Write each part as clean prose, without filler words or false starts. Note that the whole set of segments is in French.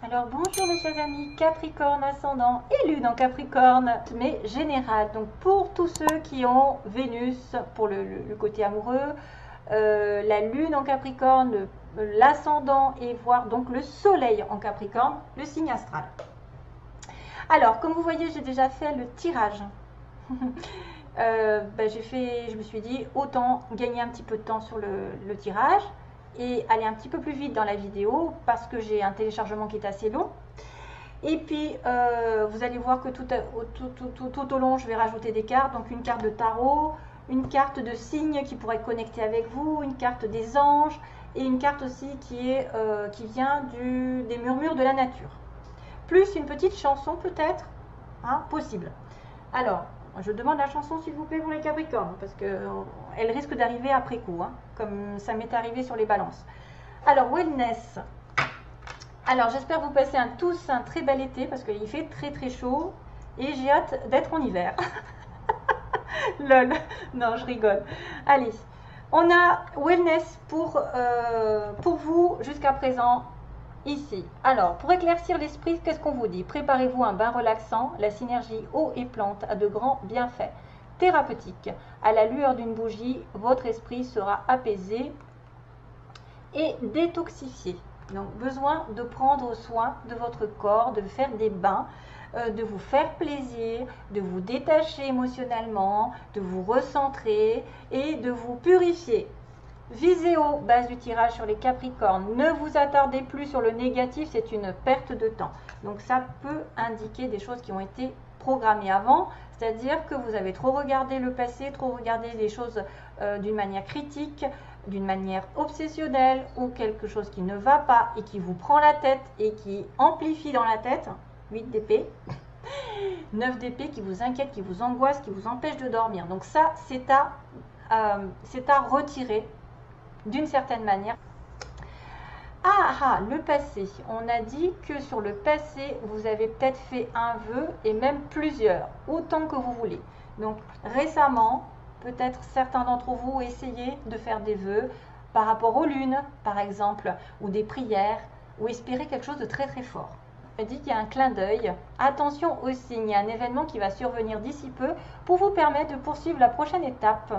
Alors bonjour mes chers amis, Capricorne ascendant et Lune en Capricorne, mais général. Donc pour tous ceux qui ont Vénus pour le côté amoureux, la Lune en Capricorne, l'ascendant et voire donc le Soleil en Capricorne, le signe astral. Alors comme vous voyez, j'ai déjà fait le tirage. Je me suis dit autant gagner un petit peu de temps sur le tirage et aller un petit peu plus vite dans la vidéo parce que j'ai un téléchargement qui est assez long. Et puis vous allez voir que tout au long je vais rajouter des cartes, donc une carte de tarot, une carte de signes qui pourrait être connectée avec vous, une carte des anges et une carte aussi qui vient des murmures de la nature, plus une petite chanson peut-être, hein, possible. Alors je demande la chanson s'il vous plaît pour les Capricornes, parce qu'elle risque d'arriver après coup, hein, comme ça m'est arrivé sur les balances. Alors, wellness. Alors, j'espère vous passer tous un très bel été, parce qu'il fait très très chaud, et j'ai hâte d'être en hiver. Lol, non, je rigole. Allez, on a wellness pour vous jusqu'à présent. Ici, alors pour éclaircir l'esprit, qu'est-ce qu'on vous dit? Préparez-vous un bain relaxant, la synergie eau et plante a de grands bienfaits thérapeutiques. À la lueur d'une bougie, votre esprit sera apaisé et détoxifié. Donc besoin de prendre soin de votre corps, de faire des bains, de vous faire plaisir, de vous détacher émotionnellement, de vous recentrer et de vous purifier. Viséo, base du tirage sur les Capricornes. Ne vous attardez plus sur le négatif, c'est une perte de temps. Donc ça peut indiquer des choses qui ont été programmées avant, c'est-à-dire que vous avez trop regardé le passé, trop regardé les choses d'une manière critique, d'une manière obsessionnelle, ou quelque chose qui ne va pas et qui vous prend la tête et qui amplifie dans la tête. 8 d'épée. 9 d'épée qui vous inquiète, qui vous angoisse, qui vous empêche de dormir. Donc ça, c'est à retirer d'une certaine manière. Le passé. On a dit que sur le passé, vous avez peut-être fait un vœu et même plusieurs, autant que vous voulez. Donc récemment, peut-être certains d'entre vous ont essayé de faire des vœux par rapport aux lunes, par exemple, ou des prières, ou espérer quelque chose de très très fort. On dit qu'il y a un clin d'œil. Attention aux signes, il y a un événement qui va survenir d'ici peu pour vous permettre de poursuivre la prochaine étape.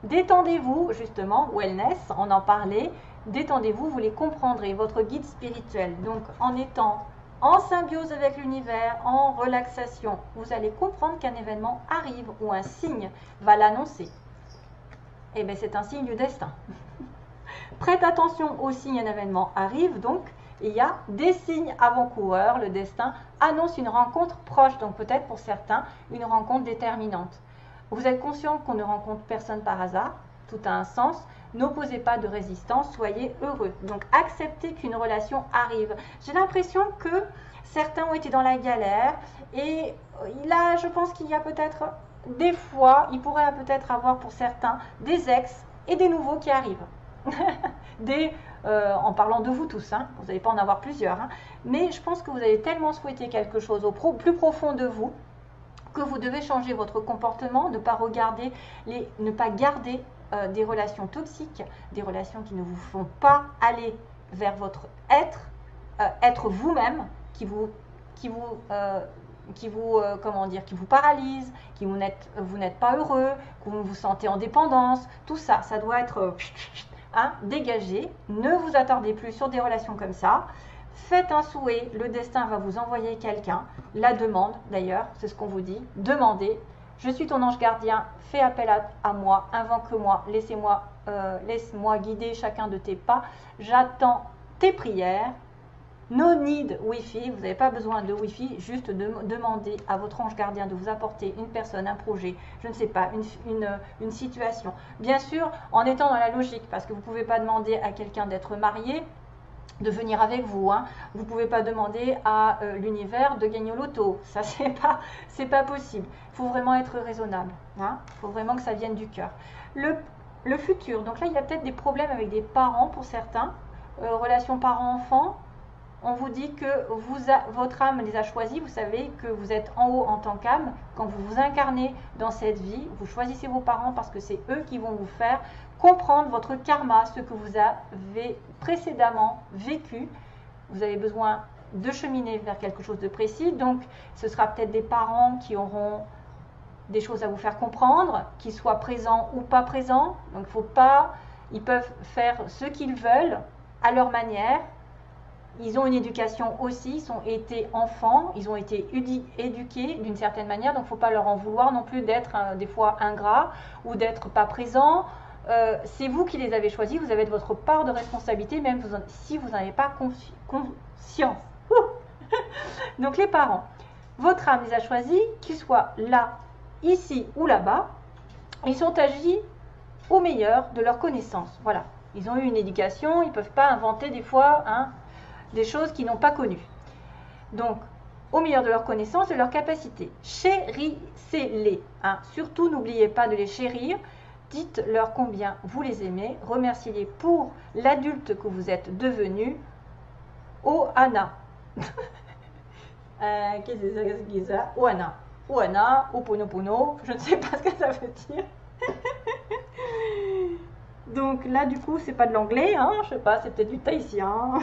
Détendez-vous, justement, wellness, on en parlait, détendez-vous, vous les comprendrez, votre guide spirituel. Donc, en étant en symbiose avec l'univers, en relaxation, vous allez comprendre qu'un événement arrive ou un signe va l'annoncer. Eh bien, c'est un signe du destin. Prête attention aux signes, un événement arrive, donc, il y a des signes avant-coureurs, le destin annonce une rencontre proche, donc peut-être pour certains, une rencontre déterminante. Vous êtes conscient qu'on ne rencontre personne par hasard, tout a un sens, n'opposez pas de résistance, soyez heureux. Donc acceptez qu'une relation arrive. J'ai l'impression que certains ont été dans la galère et là je pense qu'il y a peut-être des fois, il pourrait peut-être avoir pour certains des ex et des nouveaux qui arrivent. En parlant de vous tous, hein, vous n'allez pas en avoir plusieurs, hein, mais je pense que vous avez tellement souhaité quelque chose au plus profond de vous, que vous devez changer votre comportement, ne pas garder des relations toxiques, des relations qui ne vous font pas aller vers votre être vous-même, qui vous paralyse, vous n'êtes pas heureux, que vous vous sentez en dépendance, tout ça, ça doit être dégagé. Ne vous attardez plus sur des relations comme ça. Faites un souhait, le destin va vous envoyer quelqu'un. La demande, d'ailleurs, c'est ce qu'on vous dit. Demandez, je suis ton ange gardien, fais appel à moi, invoque-moi, laisse-moi guider chacun de tes pas. J'attends tes prières. No need Wi-Fi, vous n'avez pas besoin de Wi-Fi, juste demandez à votre ange gardien de vous apporter une personne, un projet, je ne sais pas, une situation. Bien sûr, en étant dans la logique, parce que vous ne pouvez pas demander à quelqu'un d'être marié, de venir avec vous, hein. Vous ne pouvez pas demander à l'univers de gagner au loto, ça c'est pas possible. Il faut vraiment être raisonnable, hein. Il faut vraiment que ça vienne du cœur. Le futur, donc là il y a peut-être des problèmes avec des parents pour certains, relation parent-enfant. On vous dit que votre âme les a choisis, vous savez que vous êtes en haut en tant qu'âme, quand vous vous incarnez dans cette vie, vous choisissez vos parents parce que c'est eux qui vont vous faire comprendre votre karma, ce que vous avez précédemment vécu. Vous avez besoin de cheminer vers quelque chose de précis. Donc, ce sera peut-être des parents qui auront des choses à vous faire comprendre, qu'ils soient présents ou pas présents. Donc, faut pas, ils peuvent faire ce qu'ils veulent à leur manière. Ils ont une éducation aussi, ils ont été enfants, ils ont été éduqués d'une certaine manière, donc il ne faut pas leur en vouloir non plus d'être des fois ingrats ou d'être pas présents. C'est vous qui les avez choisis, vous avez votre part de responsabilité, même si vous n'en avez pas conscience. Donc les parents, votre âme les a choisis, qu'ils soient là, ici ou là-bas, ils sont agis au meilleur de leur connaissance. Voilà, ils ont eu une éducation, ils ne peuvent pas inventer des fois des choses qu'ils n'ont pas connues. Donc, au meilleur de leur connaissance et de leur capacité. Chérissez-les. Surtout, n'oubliez pas de les chérir. Dites-leur combien vous les aimez. Remerciez-les pour l'adulte que vous êtes devenu. Ohana. Qu'est-ce que c'est ça? Ohana. Ohana, Oponopono. Je ne sais pas ce que ça veut dire. Donc là, du coup, c'est pas de l'anglais. Je sais pas, c'est peut-être du tahitien.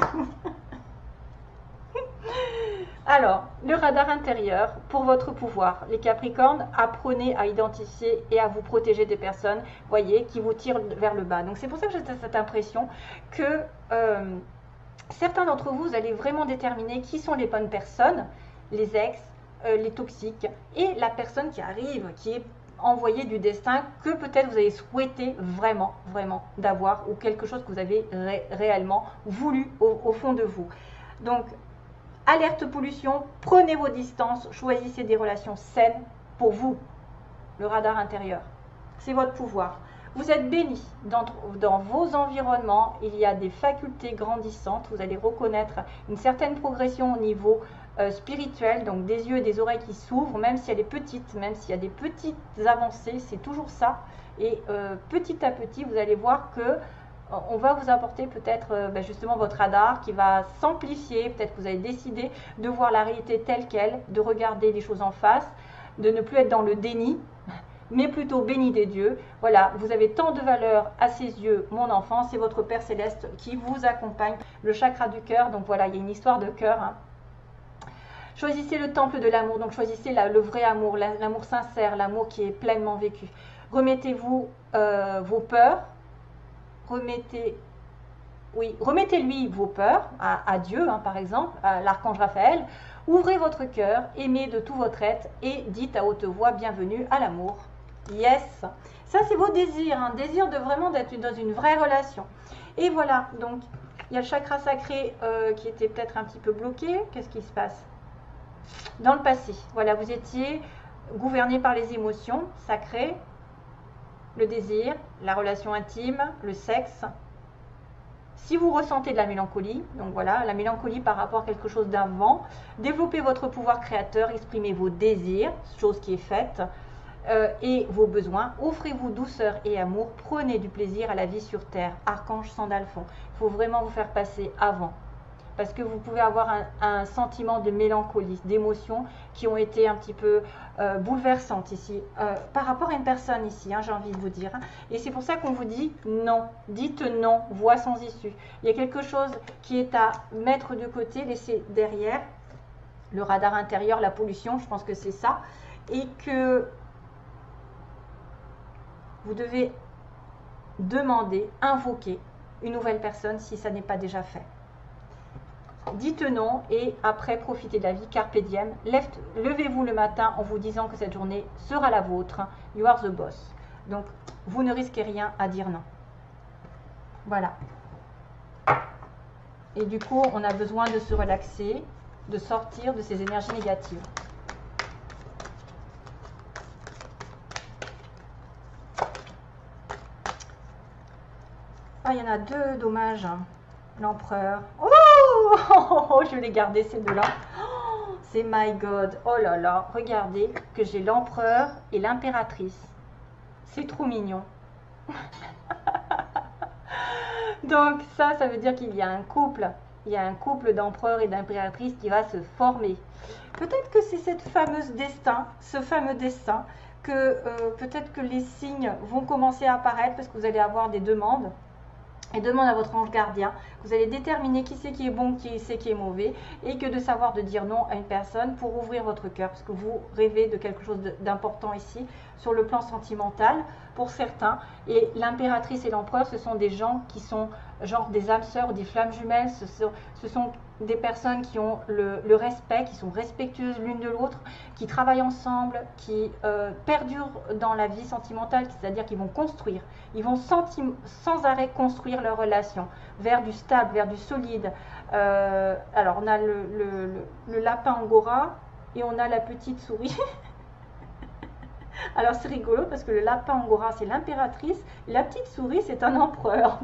Alors, le radar intérieur pour votre pouvoir. Les Capricornes, apprenez à identifier et à vous protéger des personnes, voyez, qui vous tirent vers le bas. Donc c'est pour ça que j'ai cette impression que certains d'entre vous, vous allez vraiment déterminer qui sont les bonnes personnes, les ex, les toxiques, et la personne qui arrive, qui est envoyée du destin, que peut-être vous avez souhaité vraiment, vraiment d'avoir, ou quelque chose que vous avez réellement voulu au fond de vous. Donc, alerte pollution, prenez vos distances, choisissez des relations saines pour vous, le radar intérieur. C'est votre pouvoir. Vous êtes béni dans vos environnements, il y a des facultés grandissantes, vous allez reconnaître une certaine progression au niveau spirituel, donc des yeux et des oreilles qui s'ouvrent, même si elle est petite, même s'il y a des petites avancées, c'est toujours ça. Et petit à petit, vous allez voir que on va vous apporter peut-être justement votre radar qui va s'amplifier. Peut-être que vous avez décidé de voir la réalité telle qu'elle, de regarder les choses en face, de ne plus être dans le déni, mais plutôt béni des dieux. Voilà, vous avez tant de valeur à ses yeux, mon enfant, c'est votre Père Céleste qui vous accompagne, le chakra du cœur. Donc voilà, il y a une histoire de cœur. Choisissez le temple de l'amour, donc choisissez le vrai amour, l'amour sincère, l'amour qui est pleinement vécu. Remettez-vous vos peurs. Remettez-lui vos peurs à Dieu, par exemple, à l'archange Raphaël. Ouvrez votre cœur, aimez de tout votre être et dites à haute voix bienvenue à l'amour. Yes. Ça, c'est vos désirs, désir de vraiment d'être dans une vraie relation. Et voilà, donc il y a le chakra sacré qui était peut-être un petit peu bloqué. Qu'est-ce qui se passe? Dans le passé, voilà, vous étiez gouverné par les émotions sacrées, le désir, la relation intime, le sexe. Si vous ressentez de la mélancolie, donc voilà, la mélancolie par rapport à quelque chose d'avant, développez votre pouvoir créateur, exprimez vos désirs, chose qui est faite, et vos besoins. Offrez-vous douceur et amour, prenez du plaisir à la vie sur terre. Archange Sandalphon, il faut vraiment vous faire passer avant. Parce que vous pouvez avoir un sentiment de mélancolie, d'émotions qui ont été un petit peu bouleversantes ici, par rapport à une personne ici, j'ai envie de vous dire. Et c'est pour ça qu'on vous dit non, dites non, voie sans issue. Il y a quelque chose qui est à mettre de côté, laisser derrière, le radar intérieur, la pollution, je pense que c'est ça. Et que vous devez demander, invoquer une nouvelle personne si ça n'est pas déjà fait. Dites non et après profitez de la vie, carpe diem. Levez-vous le matin en vous disant que cette journée sera la vôtre. You are the boss. Donc vous ne risquez rien à dire non. Voilà. Et du coup, on a besoin de se relaxer, de sortir de ces énergies négatives. Ah, il y en a deux, dommage. L'empereur. Oh, je l'ai gardé ces deux-là. Oh, c'est my God. Oh là là, regardez que j'ai l'empereur et l'impératrice. C'est trop mignon. Donc ça veut dire qu'il y a un couple. Il y a un couple d'empereur et d'impératrice qui va se former. Peut-être que c'est cette fameuse destin, ce fameux destin, que peut-être que les signes vont commencer à apparaître parce que vous allez avoir des demandes. et demande à votre ange gardien. Vous allez déterminer qui c'est qui est bon, qui c'est qui est mauvais, et que de savoir de dire non à une personne pour ouvrir votre cœur, parce que vous rêvez de quelque chose d'important ici, sur le plan sentimental, pour certains. Et l'impératrice et l'empereur, ce sont des gens qui sont genre des âmes sœurs ou des flammes jumelles. Ce sont des personnes qui ont le respect, qui sont respectueuses l'une de l'autre, qui travaillent ensemble, qui perdurent dans la vie sentimentale, c'est-à-dire qu'ils vont construire, ils vont sans arrêt construire leur relation vers du stable, vers du solide. Alors on a le lapin angora et on a la petite souris. Alors c'est rigolo parce que le lapin angora c'est l'impératrice, la petite souris c'est un empereur.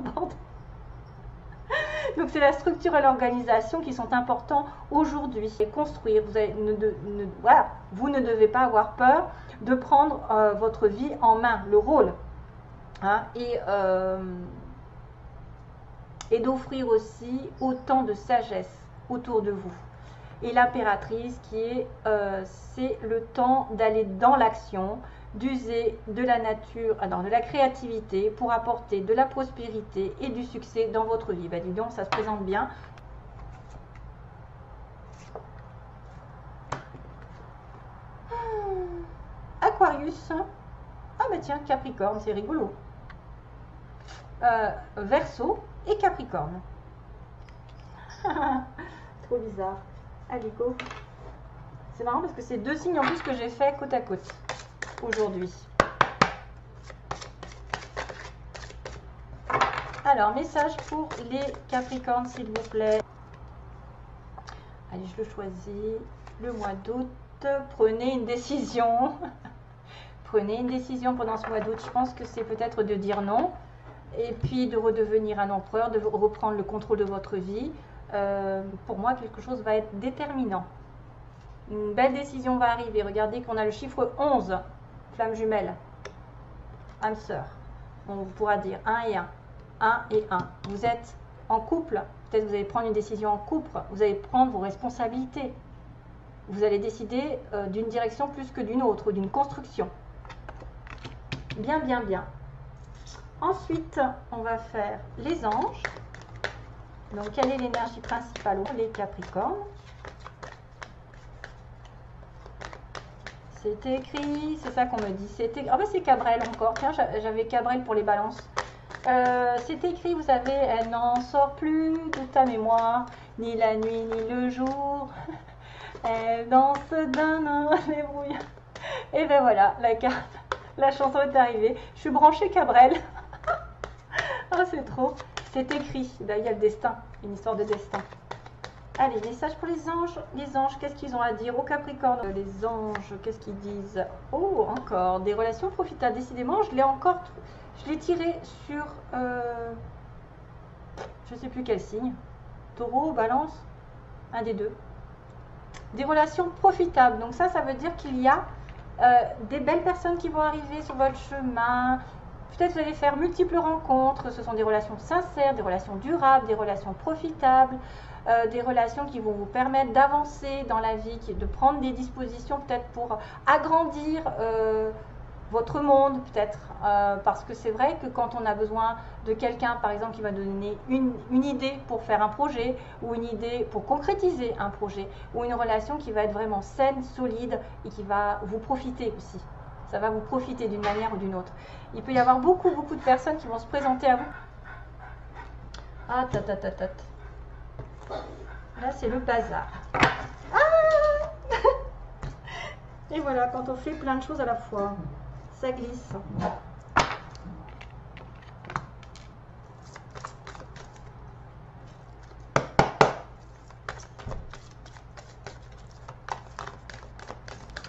Donc c'est la structure et l'organisation qui sont importants aujourd'hui. Construire, voilà, vous ne devez pas avoir peur de prendre votre vie en main, le rôle, hein, et d'offrir aussi autant de sagesse autour de vous. Et l'impératrice qui est, c'est le temps d'aller dans l'action, d'user de la nature, de la créativité pour apporter de la prospérité et du succès dans votre vie. Dis donc, ça se présente bien. Aquarius. Ah mais tiens, Capricorne, c'est rigolo. Verseau et Capricorne. Trop bizarre. Allez, go. C'est marrant parce que c'est deux signes en plus que j'ai fait côte à côte aujourd'hui. Alors, message pour les Capricornes, s'il vous plaît. Allez, je le choisis. Le mois d'août, prenez une décision. Prenez une décision pendant ce mois d'août. Je pense que c'est peut-être de dire non. Et puis de redevenir un empereur, de reprendre le contrôle de votre vie. Pour moi, quelque chose va être déterminant. Une belle décision va arriver. Regardez qu'on a le chiffre 11. Flamme jumelle. Âme sœur. On pourra dire 1 et 1. 1 et 1. Vous êtes en couple. Peut-être vous allez prendre une décision en couple. Vous allez prendre vos responsabilités. Vous allez décider d'une direction plus que d'une autre, d'une construction. Bien, bien, bien. Ensuite, on va faire les anges. Donc, quelle est l'énergie principale pour les Capricornes? C'est écrit, c'est ça qu'on me dit. Ah ben c'est Cabrel encore. Tiens, j'avais Cabrel pour les balances. C'est écrit, vous savez, elle n'en sort plus de ta mémoire, ni la nuit, ni le jour. Elle danse d'un les brouilles. Et ben voilà, la chanson est arrivée. Je suis branchée Cabrel. Oh, c'est trop. C'est écrit. Là, il y a le destin, une histoire de destin. Allez, message pour les anges. Les anges, qu'est-ce qu'ils ont à dire au Capricorne? Les anges, qu'est-ce qu'ils disent? Oh, encore des relations profitables. Décidément, je l'ai tiré sur, je ne sais plus quel signe. Taureau, Balance, un des deux. Des relations profitables. Donc ça veut dire qu'il y a des belles personnes qui vont arriver sur votre chemin. Peut-être vous allez faire multiples rencontres. Ce sont des relations sincères, des relations durables, des relations profitables. Des relations qui vont vous permettre d'avancer dans la vie, de prendre des dispositions peut-être pour agrandir votre monde, peut-être. Parce que c'est vrai que quand on a besoin de quelqu'un, par exemple, qui va donner une idée pour faire un projet, ou une idée pour concrétiser un projet, ou une relation qui va être vraiment saine, solide, et qui va vous profiter aussi. Ça va vous profiter d'une manière ou d'une autre. Il peut y avoir beaucoup de personnes qui vont se présenter à vous. Ah, Là, c'est le bazar. Ah et voilà, quand on fait plein de choses à la fois, ça glisse.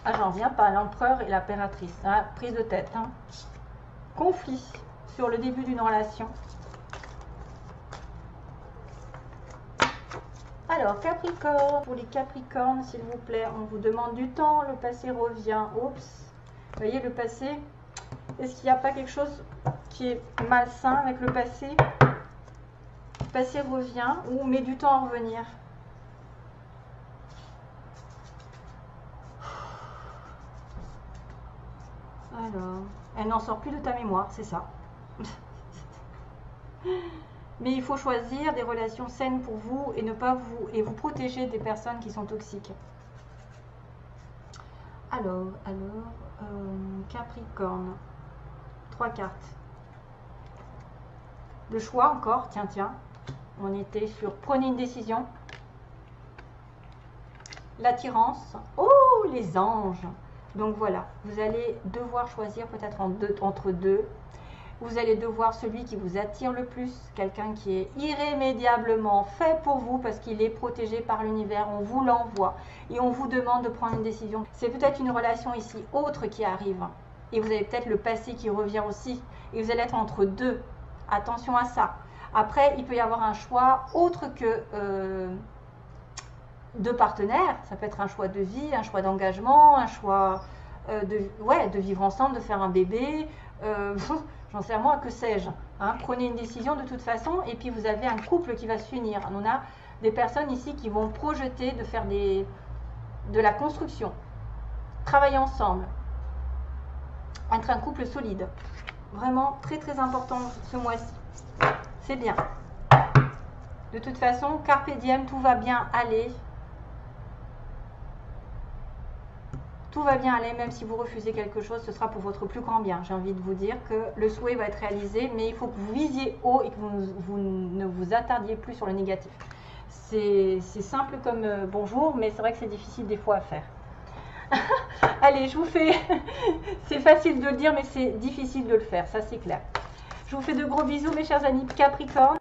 Ah, j'en viens pas, l'empereur et l'impératrice. Hein, prise de tête. Hein. Conflit sur le début d'une relation. Alors, Capricorne, pour les Capricornes, s'il vous plaît, on vous demande du temps, le passé revient. Oups, vous voyez le passé. Est-ce qu'il n'y a pas quelque chose qui est malsain avec le passé? Le passé revient ou met du temps à revenir? Alors, elle n'en sort plus de ta mémoire, c'est ça. Mais il faut choisir des relations saines pour vous et ne pas vous protéger des personnes qui sont toxiques. Alors, Capricorne, 3 cartes. Le choix encore, tiens, on était sur prenez une décision. L'attirance, oh les anges. Donc voilà, vous allez devoir choisir peut-être entre deux. Vous allez devoir celui qui vous attire le plus, quelqu'un qui est irrémédiablement fait pour vous parce qu'il est protégé par l'univers, on vous l'envoie et on vous demande de prendre une décision. C'est peut-être une relation ici autre qui arrive et vous avez peut-être le passé qui revient aussi et vous allez être entre deux. Attention à ça. Après, il peut y avoir un choix autre que de partenaires. Ça peut être un choix de vie, un choix d'engagement, un choix de vivre ensemble, de faire un bébé. J'en sais moi, que sais-je. Hein, prenez une décision de toute façon et puis vous avez un couple qui va s'unir. On a des personnes ici qui vont projeter de faire de la construction, travailler ensemble, être un couple solide. Vraiment très très important ce mois-ci. C'est bien. De toute façon, carpe diem, tout va bien aller. Tout va bien aller, même si vous refusez quelque chose, ce sera pour votre plus grand bien. J'ai envie de vous dire que le souhait va être réalisé, mais il faut que vous visiez haut et que vous ne vous attardiez plus sur le négatif. C'est simple comme bonjour, mais c'est vrai que c'est difficile des fois à faire. Allez, je vous fais... c'est facile de le dire, mais c'est difficile de le faire, ça c'est clair. Je vous fais de gros bisous, mes chers amis Capricorne.